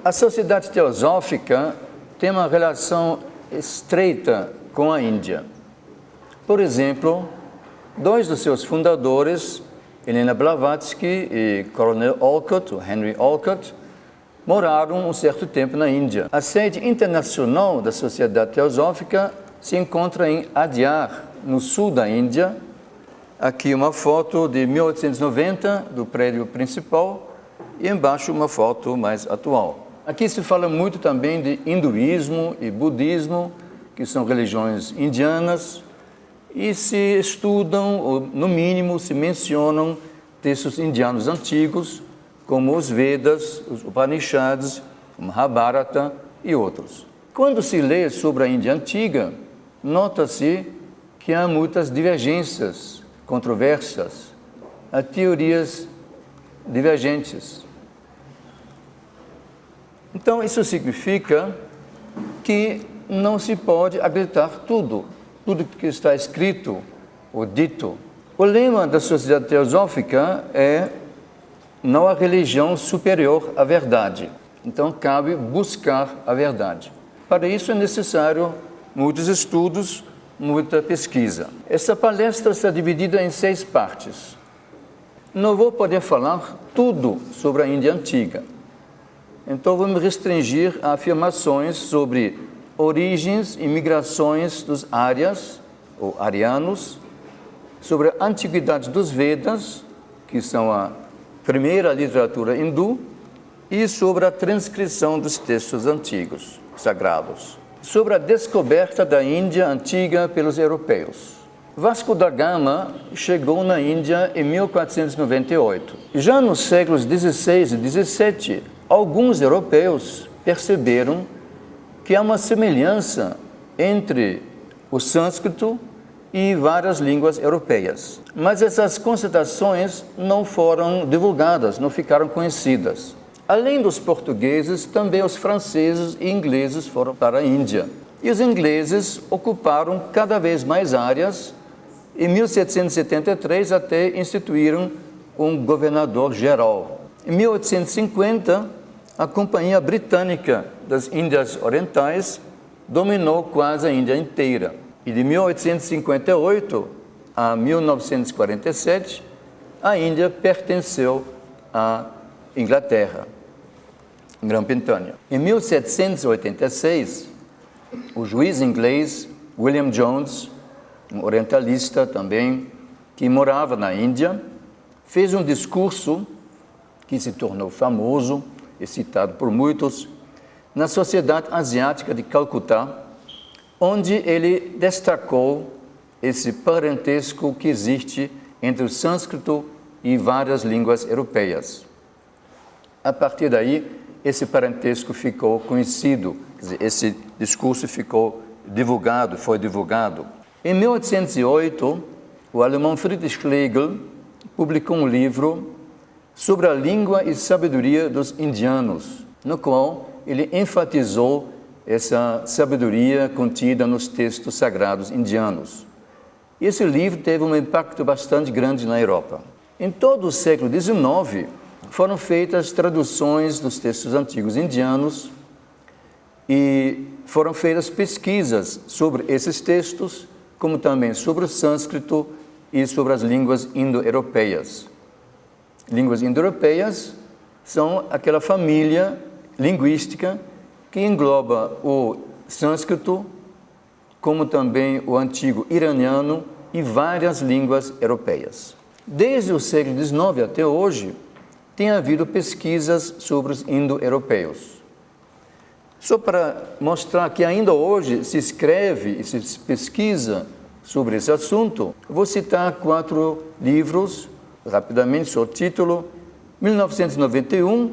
A sociedade teosófica tem uma relação estreita com a Índia. Por exemplo, dois dos seus fundadores, Helena Blavatsky e Coronel Olcott, o Henry Olcott, moraram um certo tempo na Índia. A sede internacional da Sociedade Teosófica se encontra em Adyar, no sul da Índia. Aqui uma foto de 1890 do prédio principal e embaixo uma foto mais atual. Aqui se fala muito também de hinduísmo e budismo, que são religiões indianas, e se estudam, ou no mínimo se mencionam textos indianos antigos, como os Vedas, os Upanishads, o Mahabharata e outros. Quando se lê sobre a Índia antiga, nota-se que há muitas divergências, controvérsias, há teorias divergentes. Então, isso significa que não se pode acreditar tudo que está escrito ou dito. O lema da Sociedade Teosófica é: não há religião superior à verdade. Então, cabe buscar a verdade. Para isso é necessário muitos estudos, muita pesquisa. Essa palestra está dividida em 6 partes. Não vou poder falar tudo sobre a Índia antiga. Então, vou me restringir a afirmações sobre origens e migrações dos árias, ou arianos, sobre a antiguidade dos Vedas, que são a primeira literatura hindu, e sobre a transcrição dos textos antigos, sagrados. Sobre a descoberta da Índia antiga pelos europeus. Vasco da Gama chegou na Índia em 1498. Já nos séculos XVI e XVII, alguns europeus perceberam que há uma semelhança entre o sânscrito e várias línguas europeias. Mas essas constatações não foram divulgadas, não ficaram conhecidas. Além dos portugueses, também os franceses e ingleses foram para a Índia. E os ingleses ocuparam cada vez mais áreas. Em 1773, até instituíram um governador-geral. Em 1850, a Companhia Britânica das Índias Orientais dominou quase a Índia inteira. E de 1858 a 1947, a Índia pertenceu à Inglaterra, Grã-Bretanha. Em 1786, o juiz inglês William Jones, um orientalista também, que morava na Índia, fez um discurso que se tornou famoso e citado por muitos, na Sociedade Asiática de Calcutá, onde ele destacou esse parentesco que existe entre o sânscrito e várias línguas europeias. A partir daí, esse parentesco ficou conhecido, quer dizer, esse discurso ficou divulgado, foi divulgado. Em 1808, o alemão Friedrich Schlegel publicou um livro sobre a língua e sabedoria dos indianos, no qual ele enfatizou essa sabedoria contida nos textos sagrados indianos. Esse livro teve um impacto bastante grande na Europa. Em todo o século XIX, foram feitas traduções dos textos antigos indianos e foram feitas pesquisas sobre esses textos, como também sobre o sânscrito e sobre as línguas indo-europeias. Línguas indo-europeias são aquela família linguística que engloba o sânscrito, como também o antigo iraniano e várias línguas europeias. Desde o século XIX até hoje, tem havido pesquisas sobre os indo-europeus. Só para mostrar que ainda hoje se escreve e se pesquisa sobre esse assunto, vou citar 4 livros, rapidamente, seu título: 1991,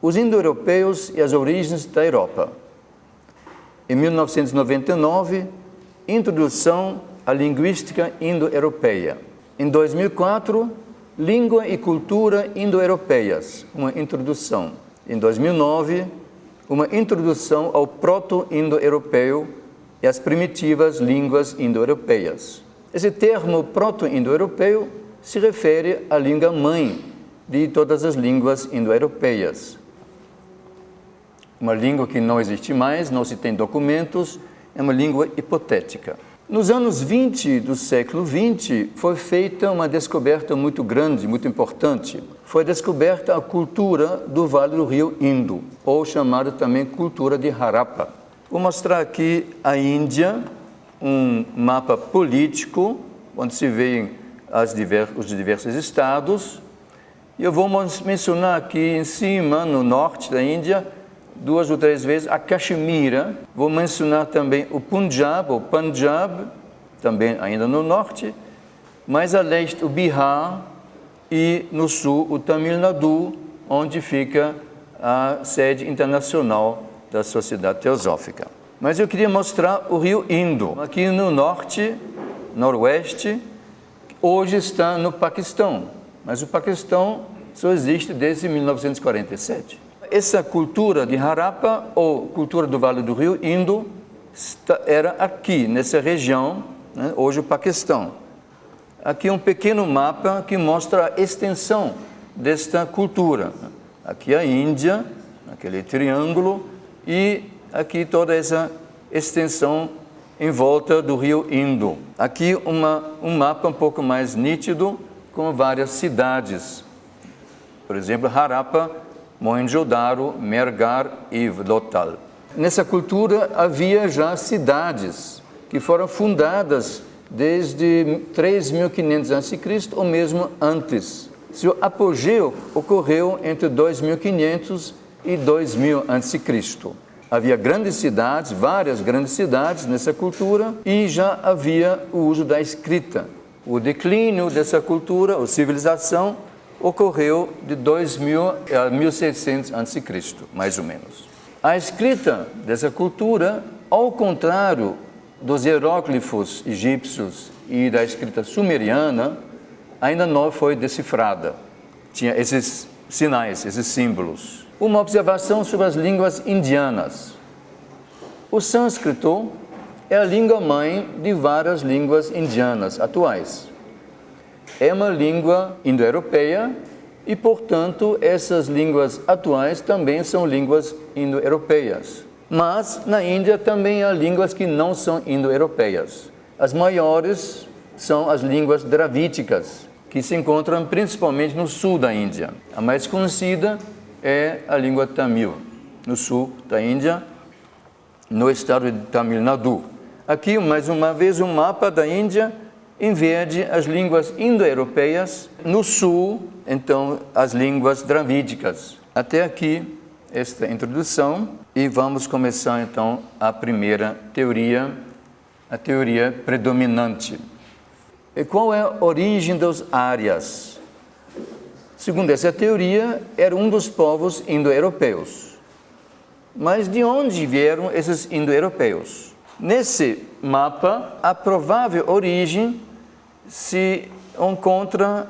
Os Indo-Europeus e as Origens da Europa. Em 1999, Introdução à Linguística Indo-Europeia. Em 2004, Língua e Cultura Indo-Europeias, uma introdução. Em 2009, uma introdução ao proto-indo-europeu e às primitivas línguas indo-europeias. Esse termo proto-indo-europeu se refere à língua mãe de todas as línguas indo-europeias. uma língua que não existe mais, não se tem documentos, é uma língua hipotética. Nos anos 20 do século XX, foi feita uma descoberta muito grande, muito importante. Foi descoberta a cultura do Vale do Rio Indo, ou chamada também cultura de Harappa. Vou mostrar aqui a Índia, um mapa político, onde se veem os diversos estados. E eu vou mencionar aqui em cima, no norte da Índia, 2 ou 3 vezes a Caxemira. Vou mencionar também o Punjab, ou Punjab, também ainda no norte. Mais a leste, o Bihar, e no sul, o Tamil Nadu, onde fica a sede internacional da Sociedade Teosófica. Mas eu queria mostrar o rio Indo, aqui no norte, noroeste, hoje está no Paquistão, mas o Paquistão só existe desde 1947. Essa cultura de Harappa, ou cultura do Vale do Rio Indo, era aqui, nessa região, né, hoje o Paquistão. Aqui um pequeno mapa que mostra a extensão desta cultura. Aqui a Índia, aquele triângulo, e aqui toda essa extensão em volta do rio Indo. Aqui um mapa um pouco mais nítido, com várias cidades. Por exemplo, Harappa, Mohenjo-Daro, Mehrgarh e Lothal. Nessa cultura havia já cidades que foram fundadas desde 3.500 a.C. ou mesmo antes. Seu apogeu ocorreu entre 2.500 e 2.000 a.C. Havia grandes cidades, várias grandes cidades nessa cultura, e já havia o uso da escrita. O declínio dessa cultura, ou civilização, ocorreu de 2000 a 1600 a.C., mais ou menos. A escrita dessa cultura, ao contrário dos hieróglifos egípcios e da escrita sumeriana, ainda não foi decifrada. Tinha esses sinais, esses símbolos. Uma observação sobre as línguas indianas. O sânscrito é a língua-mãe de várias línguas indianas atuais. É uma língua indo-europeia e, portanto, essas línguas atuais também são línguas indo-europeias. Mas, na Índia, também há línguas que não são indo-europeias. As maiores são as línguas dravídicas, que se encontram principalmente no sul da Índia. A mais conhecida é a língua Tamil, no sul da Índia, no estado de Tamil Nadu. Aqui, mais uma vez, um mapa da Índia, em verde, as línguas indo-europeias, no sul, então, as línguas dravídicas. Até aqui, esta introdução, e vamos começar, então, a primeira teoria, a teoria predominante. E qual é a origem dos árias? Segundo essa teoria, era um dos povos indo-europeus. Mas de onde vieram esses indo-europeus? Nesse mapa, a provável origem se encontra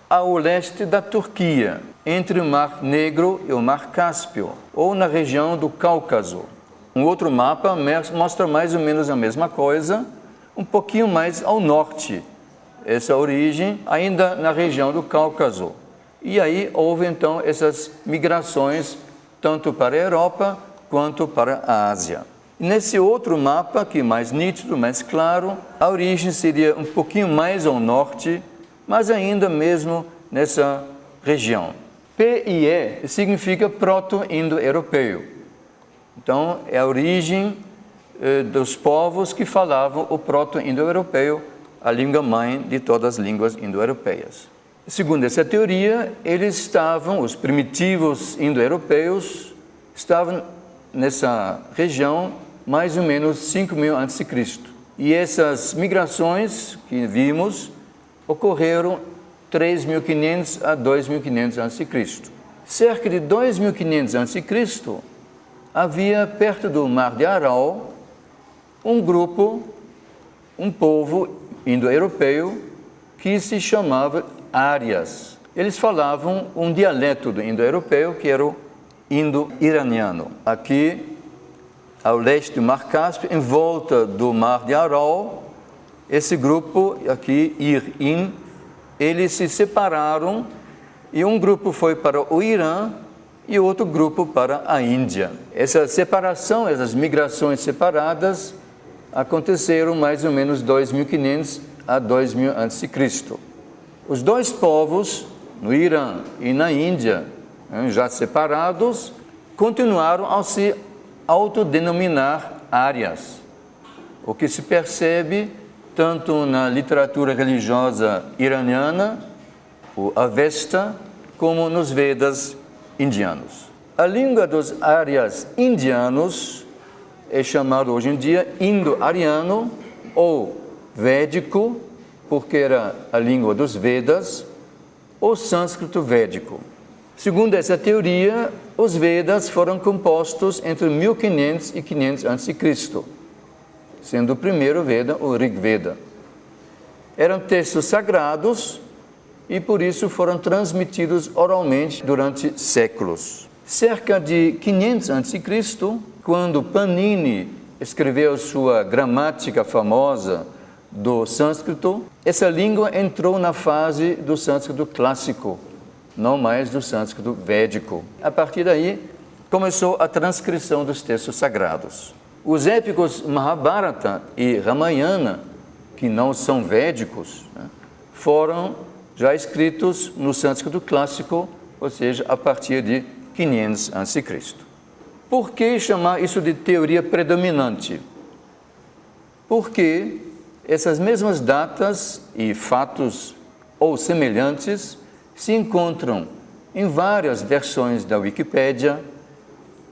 ao leste da Turquia, entre o Mar Negro e o Mar Cáspio, ou na região do Cáucaso. Um outro mapa mostra mais ou menos a mesma coisa, um pouquinho mais ao norte. Essa origem ainda na região do Cáucaso. E aí houve então essas migrações tanto para a Europa quanto para a Ásia. Nesse outro mapa, que é mais nítido, mais claro, a origem seria um pouquinho mais ao norte, mas ainda mesmo nessa região. PIE significa proto-indo-europeu. Então, é a origem dos povos que falavam o proto-indo-europeu, a língua-mãe de todas as línguas indo-europeias. Segundo essa teoria, os primitivos indo-europeus, estavam nessa região mais ou menos 5.000 a.C. E essas migrações que vimos ocorreram 3.500 a 2.500 a.C. Cerca de 2.500 a.C., havia perto do Mar de Aral um povo indo-europeu que se chamava árias. Eles falavam um dialeto do indo-europeu que era o indo-iraniano. Aqui, ao leste do Mar Cáspio, em volta do Mar de Aral, esse grupo aqui, eles se separaram e um grupo foi para o Irã e outro grupo para a Índia. Essa separação, essas migrações separadas, aconteceram mais ou menos 2.500 a 2.000 a.C. Os dois povos, no Irã e na Índia, já separados, continuaram a se autodenominar árias, o que se percebe tanto na literatura religiosa iraniana, o Avesta, como nos Vedas indianos. A língua dos árias indianos é chamada hoje em dia indo-ariano ou védico, porque era a língua dos Vedas, ou sânscrito védico. Segundo essa teoria, os Vedas foram compostos entre 1500 e 500 a.C., sendo o primeiro Veda o Rig Veda. Eram textos sagrados e por isso foram transmitidos oralmente durante séculos. Cerca de 500 a.C., quando Panini escreveu sua gramática famosa do sânscrito, essa língua entrou na fase do sânscrito clássico, não mais do sânscrito védico. A partir daí, começou a transcrição dos textos sagrados. Os épicos Mahabharata e Ramayana, que não são védicos, foram já escritos no sânscrito clássico, ou seja, a partir de 500 a.C. Por que chamar isso de teoria predominante? Porque essas mesmas datas e fatos ou semelhantes se encontram em várias versões da Wikipédia,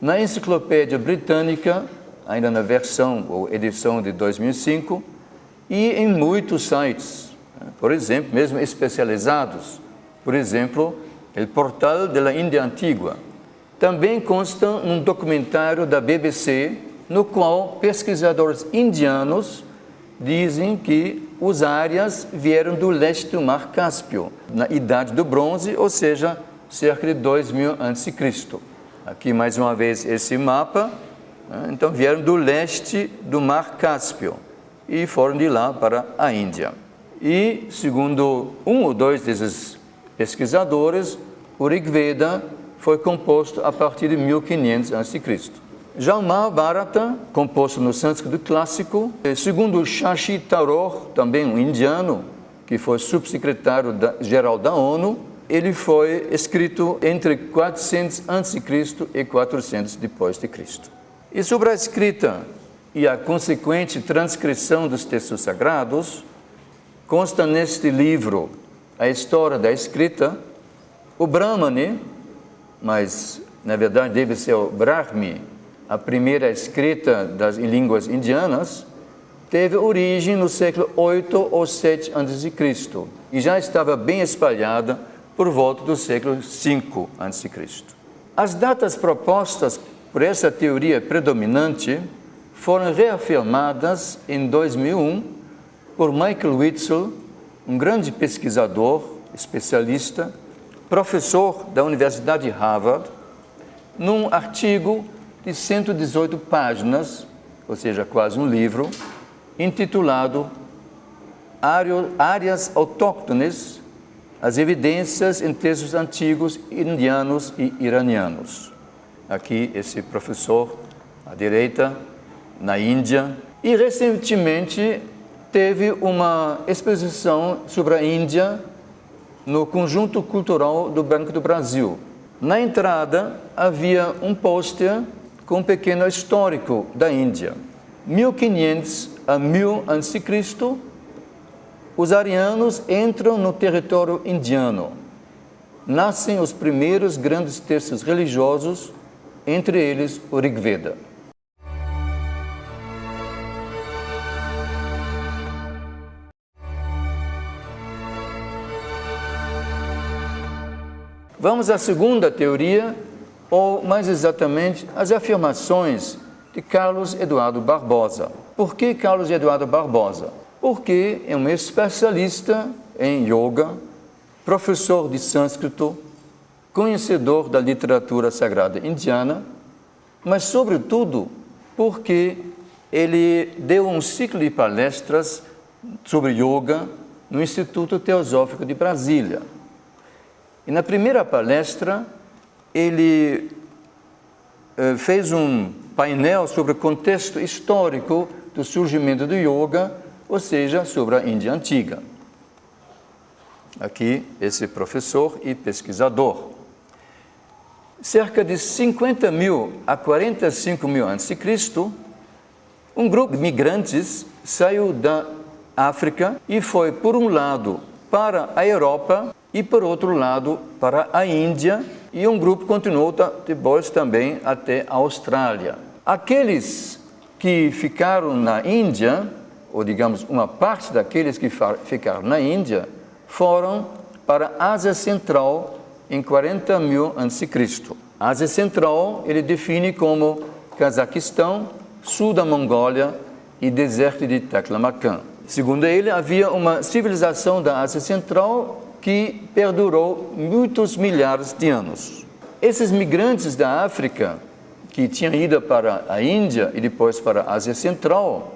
na Enciclopédia Britânica, ainda na versão ou edição de 2005, e em muitos sites, por exemplo, mesmo especializados. Por exemplo, o Portal da Índia Antigua. Também consta num documentário da BBC, no qual pesquisadores indianos dizem que os árias vieram do leste do Mar Cáspio, na Idade do Bronze, ou seja, cerca de 2000 a.C. Aqui, mais uma vez, esse mapa. Então, vieram do leste do Mar Cáspio e foram de lá para a Índia. E, segundo um ou dois desses pesquisadores, o Rig Veda foi composto a partir de 1500 a.C. Já o Mahabharata, composto no sânscrito clássico, segundo Shashi Tharoor, também um indiano, que foi subsecretário-geral da ONU, ele foi escrito entre 400 a.C. e 400 depois de Cristo. E sobre a escrita e a consequente transcrição dos textos sagrados, consta neste livro a história da escrita. O Brahmani, mas na verdade deve ser o Brahmi, a primeira escrita em línguas indianas, teve origem no século 8 ou 7 a.C. e já estava bem espalhada por volta do século 5 a.C. As datas propostas por essa teoria predominante foram reafirmadas em 2001 por Michael Witzel, um grande pesquisador, especialista, professor da Universidade de Harvard, num artigo de 118 páginas, ou seja, quase um livro, intitulado Áreas Autóctones, as evidências em textos antigos indianos e iranianos. Aqui, esse professor, à direita, na Índia. E, recentemente, teve uma exposição sobre a Índia no Conjunto Cultural do Banco do Brasil. Na entrada, havia um pôster com um pequeno histórico da Índia. 1500 a 1000 a.C., os arianos entram no território indiano. Nascem os primeiros grandes textos religiosos, entre eles o Rig Veda. Vamos à segunda teoria, ou mais exatamente, as afirmações de Carlos Eduardo Barbosa. Por que Carlos Eduardo Barbosa? Porque é um especialista em yoga, professor de sânscrito, conhecedor da literatura sagrada indiana, mas, sobretudo, porque ele deu um ciclo de palestras sobre yoga no Instituto Teosófico de Brasília. E na primeira palestra, ele fez um painel sobre o contexto histórico do surgimento do yoga, ou seja, sobre a Índia Antiga. Aqui, esse professor e pesquisador. Cerca de 50.000 a 45.000 a.C., um grupo de migrantes saiu da África e foi, por um lado, para a Europa e, por outro lado, para a Índia, e um grupo continuou depois também até a Austrália. Aqueles que ficaram na Índia, ou digamos, uma parte daqueles que ficaram na Índia, foram para a Ásia Central em 40.000 a.C. A Ásia Central ele define como Cazaquistão, sul da Mongólia e deserto de Taklamakan. Segundo ele, havia uma civilização da Ásia Central que perdurou muitos milhares de anos. Esses migrantes da África, que tinham ido para a Índia e depois para a Ásia Central,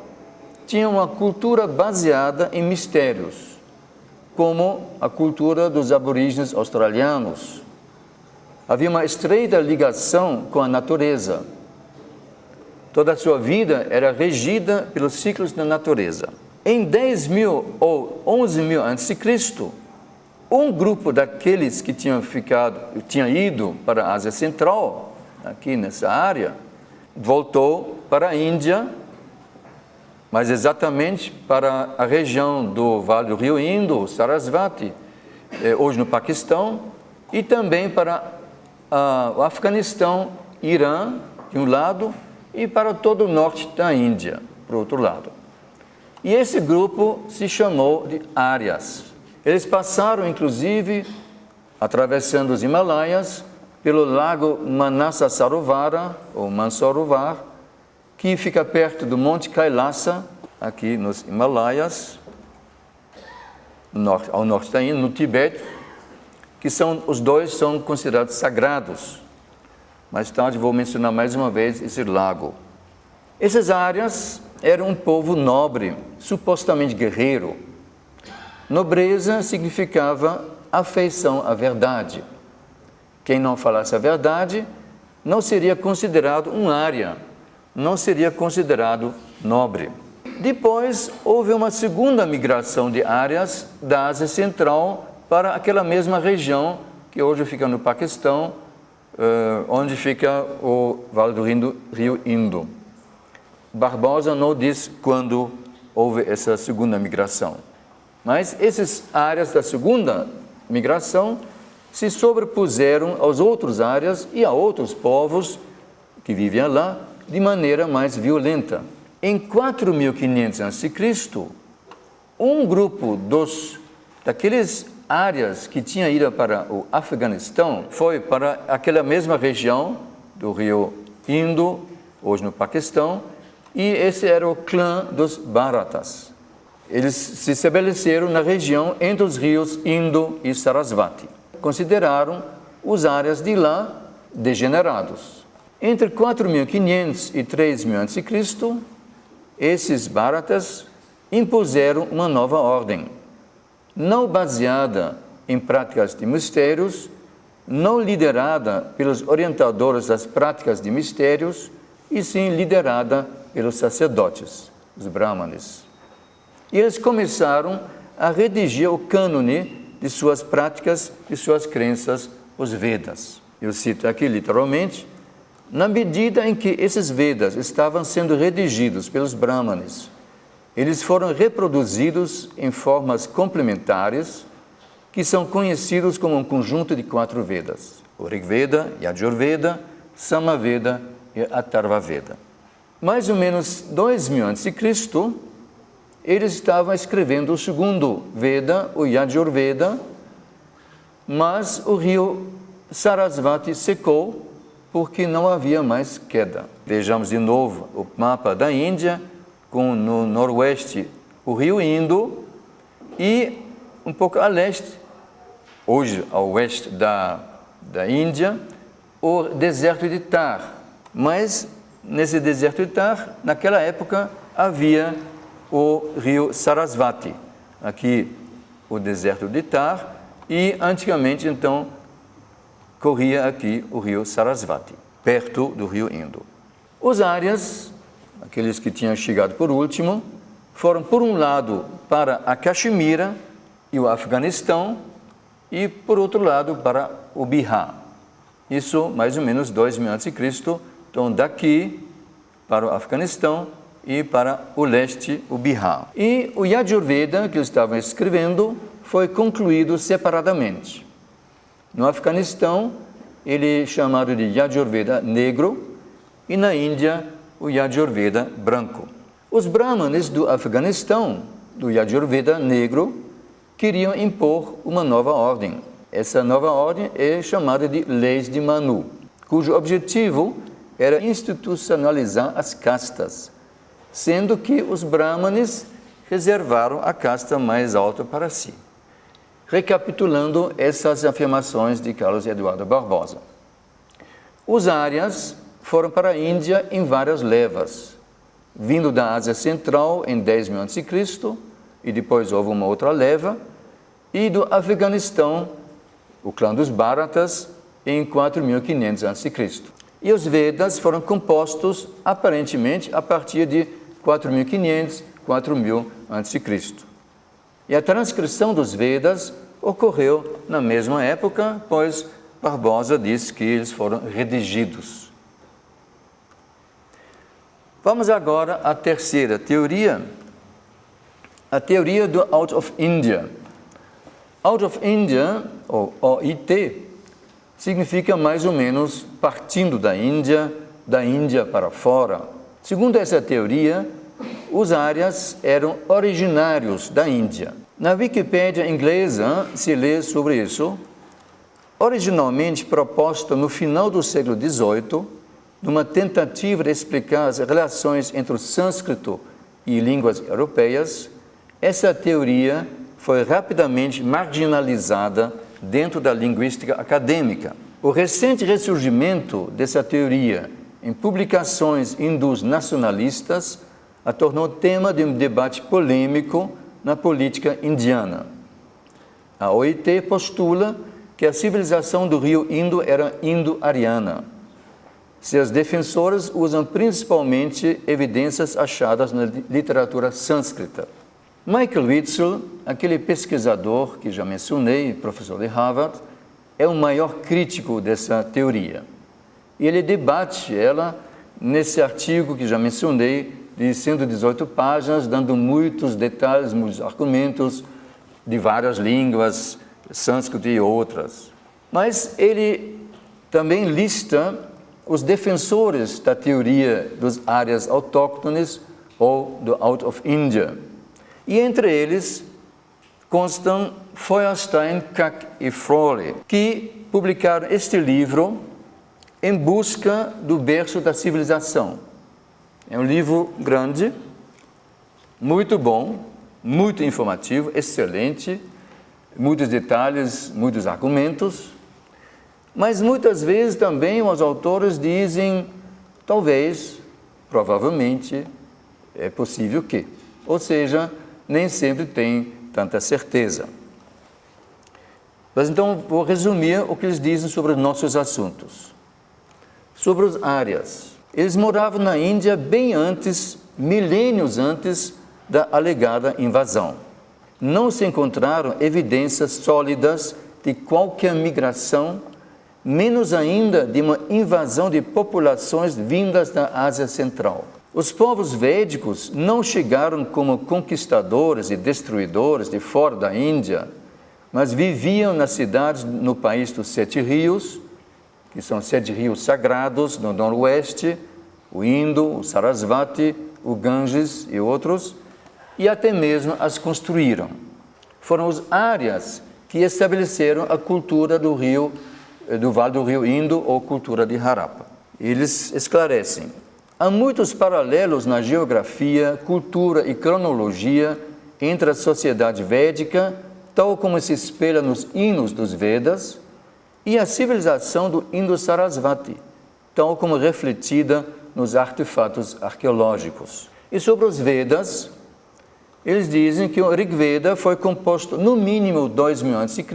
tinham uma cultura baseada em mistérios, como a cultura dos aborígenes australianos. Havia uma estreita ligação com a natureza. Toda a sua vida era regida pelos ciclos da natureza. Em 10.000 ou 11.000 a.C., um grupo daqueles que tinha ido para a Ásia Central, aqui nessa área, voltou para a Índia, mas exatamente para a região do Vale do Rio Indo, Sarasvati, hoje no Paquistão, e também para o Afeganistão, Irã, de um lado, e para todo o norte da Índia, por outro lado. E esse grupo se chamou de Árias. Eles passaram, inclusive, atravessando os Himalaias, pelo lago Manasasarovara, ou Mansarovar, que fica perto do Monte Kailasa, aqui nos Himalaias, ao norte da Índia, no Tibete, que os dois são considerados sagrados. Mais tarde vou mencionar mais uma vez esse lago. Essas áreas eram um povo nobre, supostamente guerreiro. Nobreza significava afeição à verdade. Quem não falasse a verdade não seria considerado um ária, não seria considerado nobre. Depois, houve uma segunda migração de árias da Ásia Central para aquela mesma região que hoje fica no Paquistão, onde fica o Vale do Rio Indo. Barbosa não diz quando houve essa segunda migração. Mas essas áreas da segunda migração se sobrepuseram às outras áreas e a outros povos que viviam lá de maneira mais violenta. Em 4.500 a.C., um grupo daqueles áreas que tinha ido para o Afeganistão foi para aquela mesma região do Rio Indo, hoje no Paquistão, e esse era o clã dos Bharatas. Eles se estabeleceram na região entre os rios Indo e Sarasvati. Consideraram os áreas de lá degenerados. Entre 4.500 e 3.000 a.C., esses Bharatas impuseram uma nova ordem, não baseada em práticas de mistérios, não liderada pelos orientadores das práticas de mistérios, e sim liderada pelos sacerdotes, os brahmanes. E eles começaram a redigir o cânone de suas práticas, de suas crenças, os Vedas. Eu cito aqui literalmente, na medida em que esses Vedas estavam sendo redigidos pelos brahmanes, eles foram reproduzidos em formas complementares, que são conhecidos como um conjunto de 4 Vedas: o Rig Veda, Yajurveda, Samaveda e Atharva Veda. Mais ou menos 2.000 a.C., eles estavam escrevendo o segundo Veda, o Yajurveda, mas o rio Sarasvati secou porque não havia mais queda. Vejamos de novo o mapa da Índia, com no noroeste o rio Indo e um pouco a leste, hoje ao oeste da Índia, o deserto de Thar. Mas nesse deserto de Thar, naquela época, havia o rio Sarasvati, aqui o deserto de Thar, e antigamente, então, corria aqui o rio Sarasvati, perto do rio Indo. Os árias, aqueles que tinham chegado por último, foram por um lado para a Caxemira e o Afeganistão e por outro lado para o Bihar. Isso mais ou menos 2000 a.C., então daqui para o Afeganistão e para o leste, o Bihar. E o Yajurveda, que eu estava escrevendo, foi concluído separadamente. No Afeganistão, ele é chamado de Yajurveda negro e na Índia, o Yajurveda branco. Os brahmanes do Afeganistão, do Yajurveda negro, queriam impor uma nova ordem. Essa nova ordem é chamada de Leis de Manu, cujo objetivo era institucionalizar as castas, sendo que os brahmanes reservaram a casta mais alta para si. Recapitulando essas afirmações de Carlos Eduardo Barbosa. Os árias foram para a Índia em várias levas, vindo da Ásia Central em 10.000 a.C., e depois houve uma outra leva, e do Afeganistão, o clã dos Bharatas, em 4.500 a.C. E os Vedas foram compostos, aparentemente, a partir de 4.500, 4.000 a.C. E a transcrição dos Vedas ocorreu na mesma época, pois Barbosa diz que eles foram redigidos. Vamos agora à terceira teoria, a teoria do Out of India. Out of India, ou OIT, significa mais ou menos partindo da Índia para fora. Segundo essa teoria, os árias eram originários da Índia. Na Wikipédia inglesa se lê sobre isso. Originalmente proposta no final do século XVIII, numa tentativa de explicar as relações entre o sânscrito e línguas europeias, essa teoria foi rapidamente marginalizada dentro da linguística acadêmica. O recente ressurgimento dessa teoria em publicações hindus nacionalistas a tornou tema de um debate polêmico na política indiana. A OIT postula que a civilização do rio Indo era indo-ariana. Seus defensores usam principalmente evidências achadas na literatura sânscrita. Michael Witzel, aquele pesquisador que já mencionei, professor de Harvard, é o maior crítico dessa teoria. E ele debate ela nesse artigo que já mencionei, de 118 páginas, dando muitos detalhes, muitos argumentos de várias línguas, sânscrito e outras. Mas ele também lista os defensores da teoria dos áreas autóctones ou do Out of India. E entre eles constam Feuerstein, Kack e Frawley, que publicaram este livro Em Busca do Berço da Civilização. É um livro grande, muito bom, muito informativo, excelente, muitos detalhes, muitos argumentos, mas muitas vezes também os autores dizem, talvez, provavelmente, é possível que. Ou seja, nem sempre tem tanta certeza. Mas então vou resumir o que eles dizem sobre os nossos assuntos. Sobre os árias. Eles moravam na Índia bem antes, milênios antes da alegada invasão. Não se encontraram evidências sólidas de qualquer migração, menos ainda de uma invasão de populações vindas da Ásia Central. Os povos védicos não chegaram como conquistadores e destruidores de fora da Índia, mas viviam nas cidades no país dos Sete Rios, que são 7 rios sagrados no noroeste, o Indo, o Sarasvati, o Ganges e outros, e até mesmo as construíram. Foram os árias que estabeleceram a cultura do Vale do Rio Indo ou cultura de Harappa. Eles esclarecem: há muitos paralelos na geografia, cultura e cronologia entre a sociedade védica, tal como se espelha nos hinos dos Vedas, e a civilização do Indo-Sarasvati, tal como refletida nos artefatos arqueológicos. E sobre os Vedas, eles dizem que o Rig Veda foi composto no mínimo 2000 a.C.,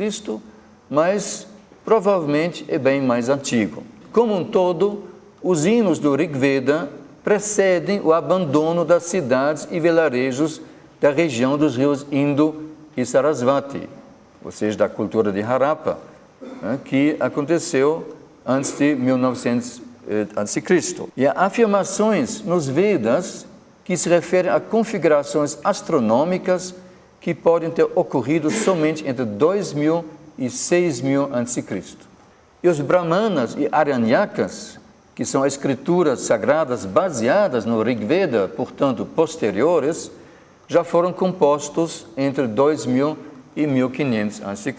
mas provavelmente é bem mais antigo. Como um todo, os hinos do Rig Veda precedem o abandono das cidades e vilarejos da região dos rios Indo e Sarasvati, ou seja, da cultura de Harappa, que aconteceu antes de 1900 a.C. E há afirmações nos Vedas que se referem a configurações astronômicas que podem ter ocorrido somente entre 2000 e 6000 a.C. E os Brahmanas e Aranyakas, que são escrituras sagradas baseadas no Rig Veda, portanto posteriores, já foram compostos entre 2000 e 1500 a.C.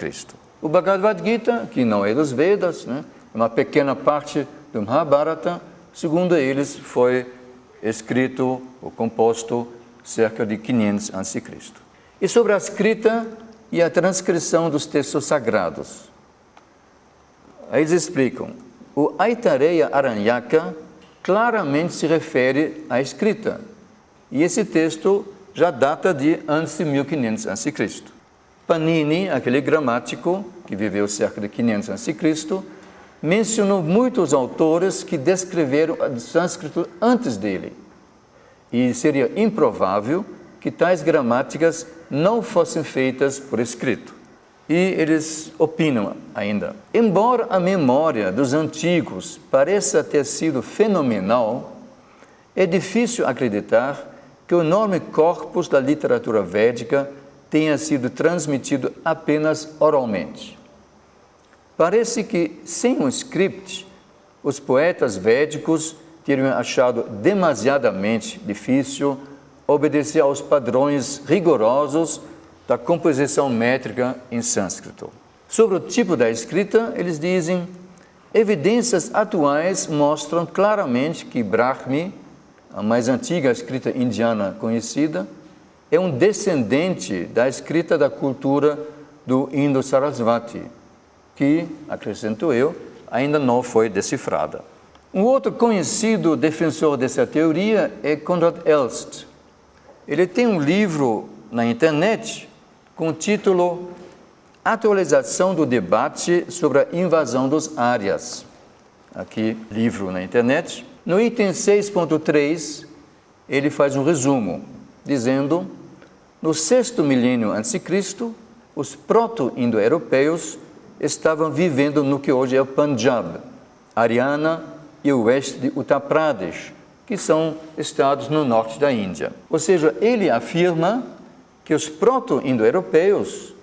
O Bhagavad Gita, que não é dos Vedas, é uma pequena parte do Mahabharata, segundo eles, foi escrito ou composto cerca de 500 a.C. E sobre a escrita e a transcrição dos textos sagrados. Eles explicam, o Aitareya Aranyaka claramente se refere à escrita, e esse texto já data de antes de 1500 a.C. Panini, aquele gramático que viveu cerca de 500 a.C., mencionou muitos autores que descreveram o sânscrito antes dele, e seria improvável que tais gramáticas não fossem feitas por escrito. E eles opinam ainda, embora a memória dos antigos pareça ter sido fenomenal, é difícil acreditar que o enorme corpus da literatura védica tenha sido transmitido apenas oralmente. Parece que, sem um script, os poetas védicos teriam achado demasiadamente difícil obedecer aos padrões rigorosos da composição métrica em sânscrito. Sobre o tipo da escrita, eles dizem, evidências atuais mostram claramente que Brahmi, a mais antiga escrita indiana conhecida, é um descendente da escrita da cultura do Indo-Sarasvati, que, acrescento eu, ainda não foi decifrada. Um outro conhecido defensor dessa teoria é Conrad Elst. Ele tem um livro na internet com o título Atualização do debate sobre a invasão dos Árias. Aqui, livro na internet. No item 6.3, ele faz um resumo, dizendo, no 6º milênio a.C., os proto-indo-europeus estavam vivendo no que hoje é o Punjab, Haryana e o oeste de Uttar Pradesh, que são estados no norte da Índia. Ou seja, ele afirma que os proto-indo-europeus,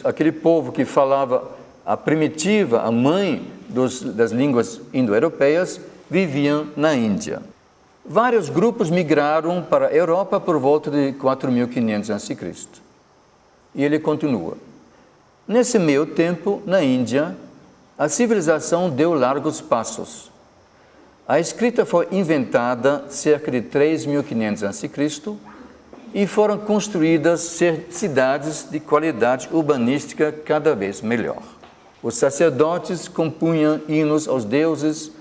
aquele povo que falava a primitiva, a mãe das línguas indo-europeias, viviam na Índia. Vários grupos migraram para a Europa por volta de 4500 a.C. E ele continua. Nesse meio tempo, na Índia, a civilização deu largos passos. A escrita foi inventada cerca de 3500 a.C. e foram construídas cidades de qualidade urbanística cada vez melhor. Os sacerdotes compunham hinos aos deuses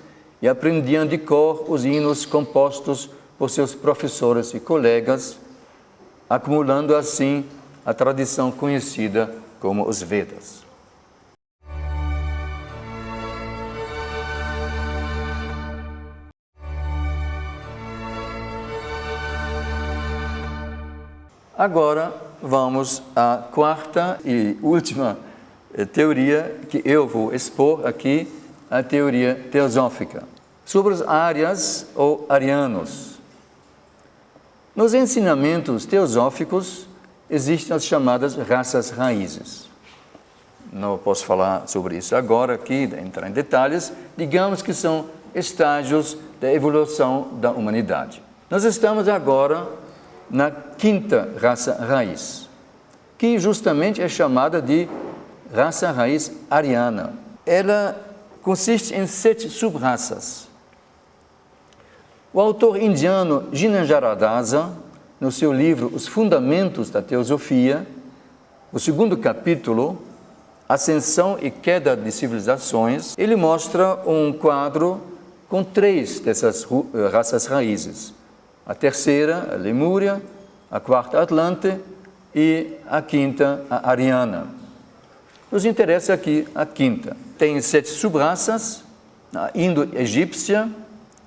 e aprendiam de cor os hinos compostos por seus professores e colegas, acumulando assim a tradição conhecida como os Vedas. Agora vamos à quarta e última teoria que eu vou expor aqui, a teoria teosófica, sobre os árias ou arianos. Nos ensinamentos teosóficos existem as chamadas raças raízes. Não posso falar sobre isso agora aqui, entrar em detalhes, digamos que são estágios da evolução da humanidade. Nós estamos agora na quinta raça raiz, que justamente é chamada de raça raiz ariana. Ela consiste em 7 sub-raças. O autor indiano Jnanajaradasa, no seu livro Os Fundamentos da Teosofia, o 2º capítulo, Ascensão e Queda de Civilizações, ele mostra um quadro com 3 dessas raças raízes. A terceira, a Lemúria, a quarta, a Atlante, e a quinta, a Ariana. Nos interessa aqui a quinta. Tem 7 sub-raças: a indo-egípcia,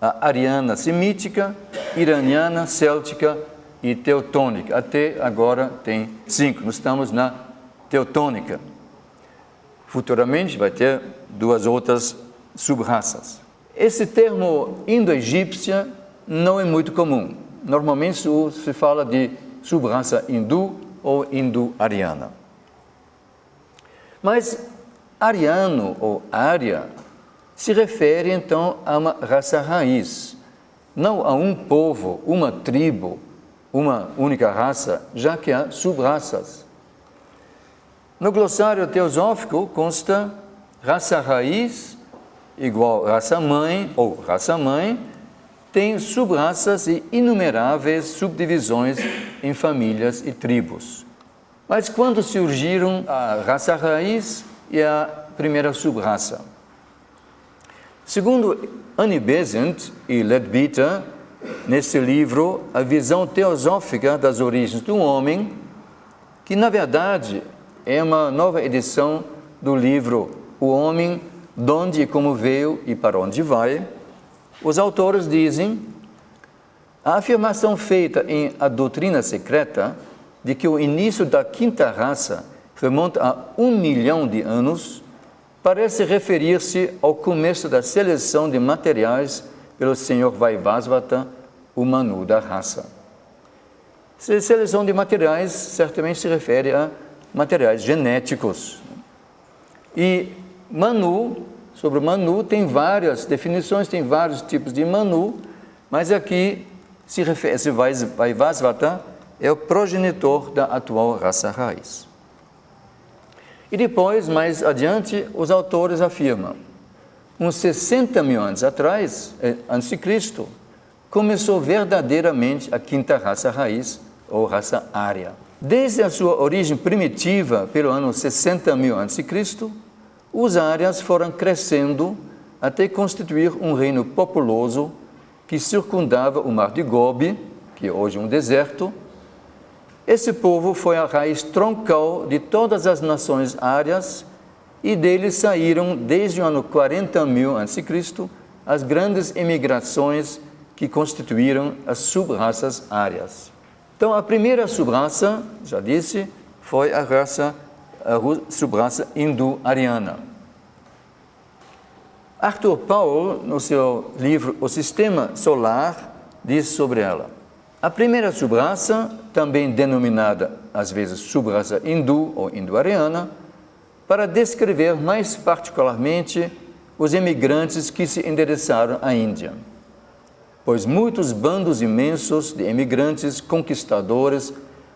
a ariana semítica, iraniana, céltica e teutônica. Até agora tem 5. Nós estamos na teutônica. Futuramente vai ter 2 outras sub-raças. Esse termo indo-egípcia não é muito comum. Normalmente se fala de sub-raça hindu ou indo-ariana. Mas ariano ou ária se refere então a uma raça raiz, não a um povo, uma tribo, uma única raça, já que há sub-raças. No glossário teosófico consta raça raiz igual raça mãe ou raça mãe, tem sub-raças e inumeráveis subdivisões em famílias e tribos. Mas quando surgiram a raça raiz e a primeira sub-raça? Segundo Annie Besant e Leadbeater, nesse livro, A Visão Teosófica das Origens do Homem, que na verdade é uma nova edição do livro O Homem, d'onde e como veio e para onde vai, os autores dizem: a afirmação feita em A Doutrina Secreta de que o início da quinta raça remonta a 1 milhão de anos parece referir-se ao começo da seleção de materiais pelo Senhor Vaivasvata, o Manu da raça. Seleção de materiais certamente se refere a materiais genéticos. E Manu, sobre o Manu, tem várias definições, tem vários tipos de Manu, mas aqui se refere, esse Vaivasvata é o progenitor da atual raça raiz. E depois, mais adiante, os autores afirmam: uns 60 mil anos atrás, antes de Cristo, começou verdadeiramente a quinta raça raiz, ou raça ária. Desde a sua origem primitiva, pelo ano 60 mil a.C., os árias foram crescendo até constituir um reino populoso que circundava o mar de Gobi, que hoje é um deserto. Esse povo foi a raiz troncal de todas as nações árias e deles saíram, desde o ano 40 mil a.C., as grandes emigrações que constituíram as sub-raças árias. Então, a primeira sub-raça, já disse, foi a sub-raça indo-ariana. Arthur Powell, no seu livro O Sistema Solar, diz sobre ela: a primeira sub-raça, também denominada às vezes sub-raça hindu ou indo-ariana, para descrever mais particularmente os emigrantes que se endereçaram à Índia, pois muitos bandos imensos de emigrantes conquistadores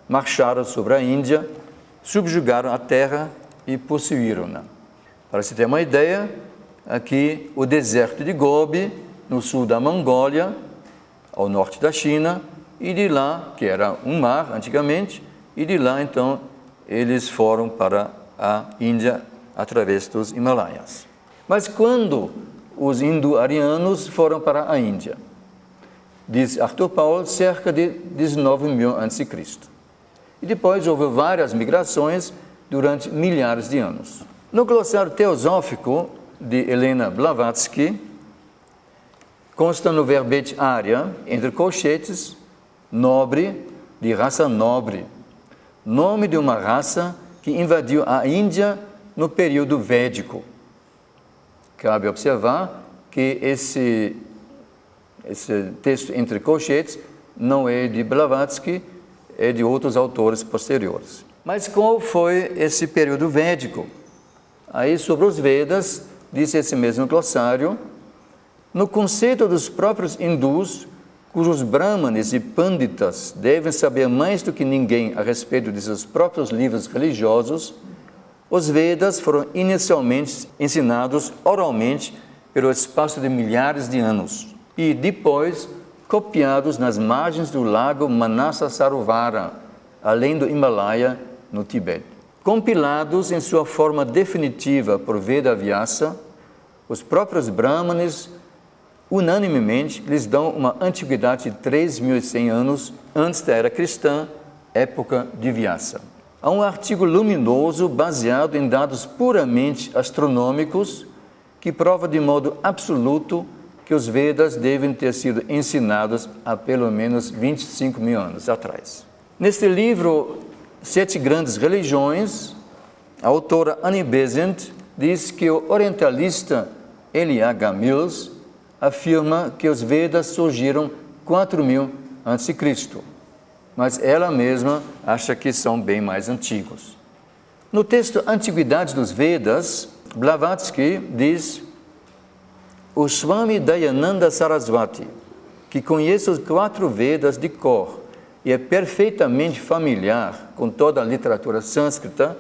marcharam sobre a Índia, subjugaram a terra e possuíram-na. Para se ter uma ideia, aqui o deserto de Gobi, no sul da Mongólia, ao norte da China, e de lá, que era um mar antigamente, e de lá então eles foram para a Índia através dos Himalaias. Mas quando os indo-arianos foram para a Índia? Diz Arthur Powell, cerca de 19 mil a.C. E depois houve várias migrações durante milhares de anos. No glossário teosófico de Helena Blavatsky, consta no verbete área, entre colchetes, nobre, de raça nobre, nome de uma raça que invadiu a Índia no período védico. Cabe observar que esse texto entre colchetes não é de Blavatsky, é de outros autores posteriores. Mas qual foi esse período védico? Aí, sobre os Vedas, diz esse mesmo glossário: no conceito dos próprios hindus, cujos brahmanes e panditas devem saber mais do que ninguém a respeito de seus próprios livros religiosos, os Vedas foram inicialmente ensinados oralmente pelo espaço de milhares de anos e depois copiados nas margens do lago Manasasarovara, além do Himalaia, no Tibete. Compilados em sua forma definitiva por Vedavyasa, os próprios brahmanes unanimemente lhes dão uma antiguidade de 3.100 anos antes da era cristã, época de Vyasa. há um artigo luminoso baseado em dados puramente astronômicos que prova de modo absoluto que os Vedas devem ter sido ensinados há pelo menos 25 mil anos atrás. Neste livro, Sete Grandes Religiões, a autora Annie Besant diz que o orientalista L.H. Mills afirma que os Vedas surgiram 4000 a.C., mas ela mesma acha que são bem mais antigos. No texto Antiguidades dos Vedas, Blavatsky diz: o Swami Dayananda Sarasvati, que conhece os 4 Vedas de cor e é perfeitamente familiar com toda a literatura sânscrita,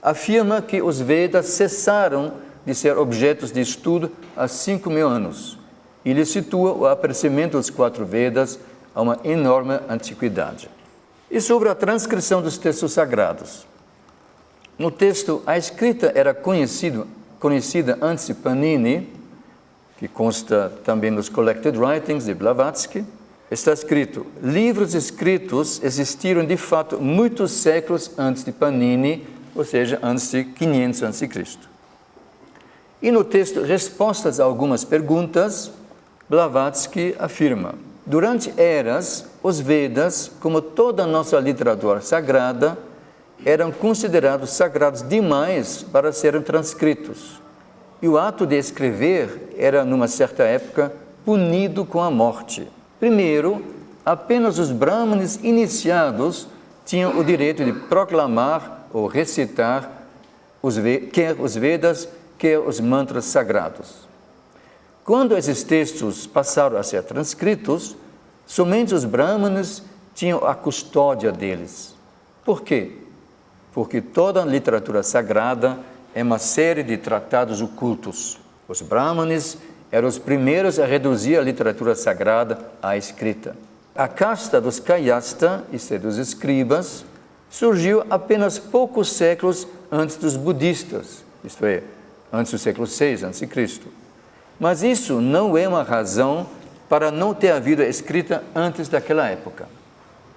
afirma que os Vedas cessaram de ser objetos de estudo há 5.000 anos. Ele situa o aparecimento dos 4 Vedas a uma enorme antiguidade. E sobre a transcrição dos textos sagrados. No texto, a escrita era conhecida antes de Panini, que consta também nos Collected Writings de Blavatsky. Está escrito: livros escritos existiram de fato muitos séculos antes de Panini, ou seja, antes de 500 a.C. E no texto Respostas a algumas perguntas, Blavatsky afirma: durante eras, os Vedas, como toda a nossa literatura sagrada, eram considerados sagrados demais para serem transcritos. E o ato de escrever era, numa certa época, punido com a morte. Primeiro, apenas os brahmanes iniciados tinham o direito de proclamar ou recitar quer os Vedas, quer os mantras sagrados. Quando esses textos passaram a ser transcritos, somente os brahmanes tinham a custódia deles. Por quê? Porque toda a literatura sagrada é uma série de tratados ocultos. Os brahmanes eram os primeiros a reduzir a literatura sagrada à escrita. A casta dos kayasta, isto é, dos escribas, surgiu apenas poucos séculos antes dos budistas, isto é, antes do século VI a.C. Mas isso não é uma razão para não ter havido escrita antes daquela época.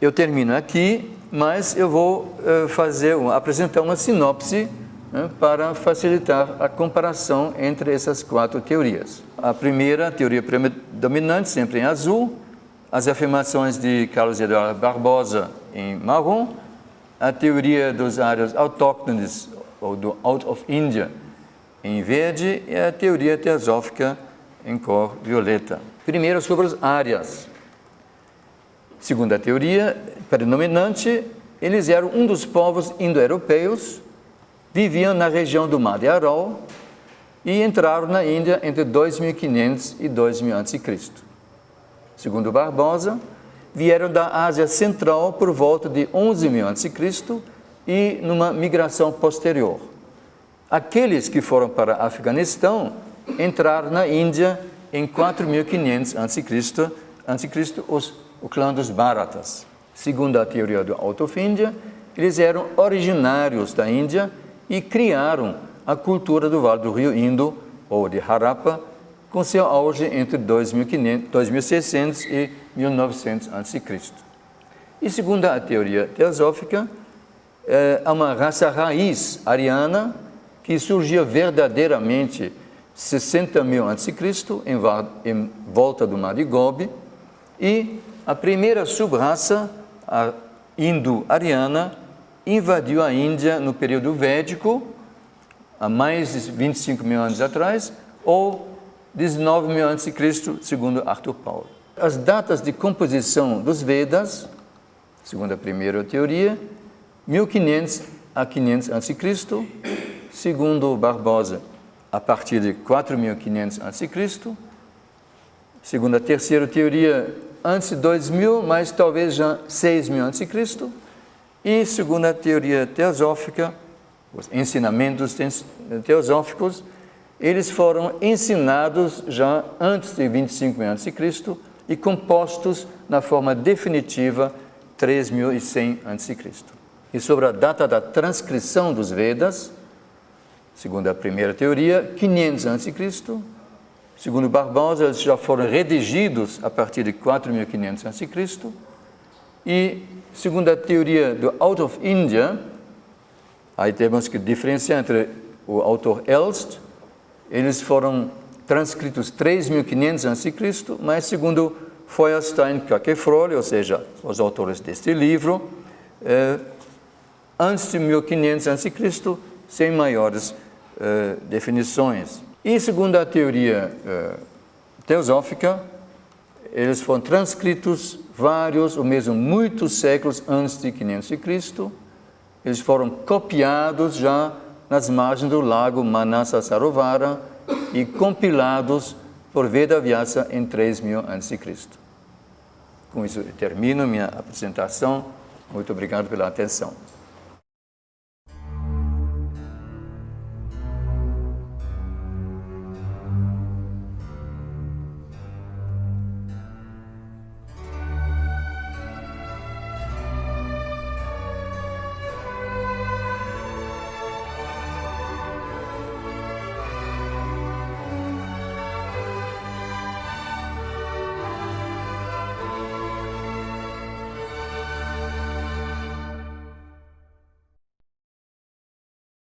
Eu termino aqui, mas eu vou apresentar uma sinopse para facilitar a comparação entre essas 4 teorias. A primeira, a teoria predominante, sempre em azul, as afirmações de Carlos Eduardo Barbosa em marrom, a teoria dos áreas autóctones, ou do Out of India, em verde, e a teoria teosófica em cor violeta. Primeiro, sobre as áreas. Segundo a teoria predominante, eles eram um dos povos indo-europeus, viviam na região do Mar de Aral e entraram na Índia entre 2500 e 2000 a.C. Segundo Barbosa, vieram da Ásia Central por volta de 11.000 a.C. e numa migração posterior. Aqueles que foram para Afeganistão entraram na Índia em 4.500 a.C., o clã dos Bharatas. Segundo a teoria do Out of India, eles eram originários da Índia e criaram a cultura do Vale do Rio Indo, ou de Harappa, com seu auge entre 2600 e 1900 a.C. E segundo a teoria teosófica, há uma raça raiz ariana que surgia verdadeiramente 60.000 a.C. em volta do Mar de Gobi, e a primeira subraça, a indo-ariana, invadiu a Índia no período védico, há mais de 25.000 anos atrás, ou 19.000 a.C., segundo Arthur Paulo. As datas de composição dos Vedas, segundo a primeira teoria, 1500 a 500 a.C., segundo Barbosa, a partir de 4.500 a.C., segundo a terceira teoria, antes de 2000, mas talvez já 6.000 a.C., e segundo a teoria teosófica, os ensinamentos teosóficos, eles foram ensinados já antes de 25.000 a.C. e compostos na forma definitiva 3.100 a.C. E sobre a data da transcrição dos Vedas, segundo a primeira teoria, 500 a.C., segundo Barbosa, eles já foram redigidos a partir de 4.500 a.C., e segundo a teoria do Out of India, Aí temos que diferenciar entre o autor Elst, eles foram transcritos 3.500 a.C., mas segundo Feuerstein, Quacquefroy, ou seja, os autores deste livro, antes de 1500 a.C., sem maiores definições. E segundo a teoria teosófica, eles foram transcritos vários, ou mesmo muitos séculos antes de 500 a.C., eles foram copiados já nas margens do lago Manasa Sarovara e compilados por Vedavyasa em 3000 a.C. Com isso eu termino minha apresentação. Muito obrigado pela atenção.